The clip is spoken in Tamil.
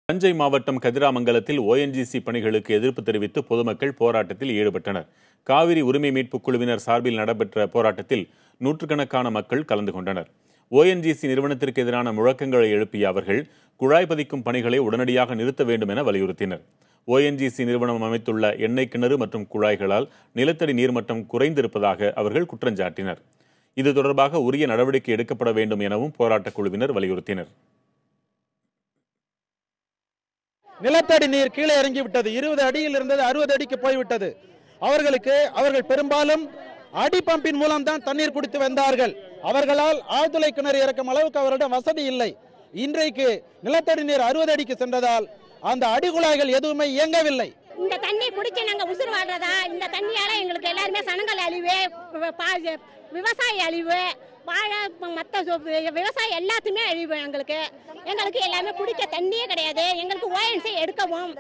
தஞ்சை மாவட்டம் கதிராமங்கலத்தில் ஓஎன்ஜிசி பணிகளுக்கு எதிர்ப்பு தெரிவித்து பொதுமக்கள் போராட்டத்தில் ஈடுபட்டனர். காவிரி உரிமை மீட்புக் குழுவினர் சார்பில் நடைபெற்ற போராட்டத்தில் நூற்றுக்கணக்கான மக்கள் கலந்து கொண்டனர். ஓஎன்ஜிசி நிறுவனத்திற்கு எதிரான முழக்கங்களை எழுப்பிய அவர்கள் குழாய் பதிக்கும் பணிகளை உடனடியாக நிறுத்த வேண்டும் என வலியுறுத்தினர். ஓஎன்ஜிசி நிறுவனம் அமைத்துள்ள எண்ணெய் கிணறு மற்றும் குழாய்களால் நிலத்தடி நீர்மட்டம் குறைந்திருப்பதாக அவர்கள் குற்றஞ்சாட்டினர். இது தொடர்பாக உரிய நடவடிக்கை எடுக்கப்பட வேண்டும் எனவும் போராட்டக் குழுவினர் வலியுறுத்தினர். நிலத்தடி நீர் கீழே இறங்கிவிட்டது. 20 அடியில் இருந்தது 60 அடிக்கு போய்விட்டது. அவர்கள் பெரும்பாலும் அடி பம்பின் மூலம் தான் தண்ணீர் குடித்து வந்தார்கள். அவர்களால் ஆழ்துளை கிணறு இறக்கும் அளவுக்கு அவரிடம் வசதி இல்லை. இன்றைக்கு நிலத்தடி நீர் 60 அடிக்கு சென்றதால் அந்த அடிகுழாய்கள் எதுவுமே இயங்கவில்லை. இந்த தண்ணி குடிச்சு நாங்க உசுறு வாழ்றதா? இந்த தண்ணியால எங்களுக்கு எல்லாருமே சனங்கள் அழிவு, விவசாய அழிவு, வாழை மற்ற விவசாயம் எல்லாத்துமே அழிவு. எங்களுக்கு எல்லாமே குடிக்க தண்ணியே கிடையாது. எங்களுக்கு ஓஎன்ஜிசி எடுக்கவும்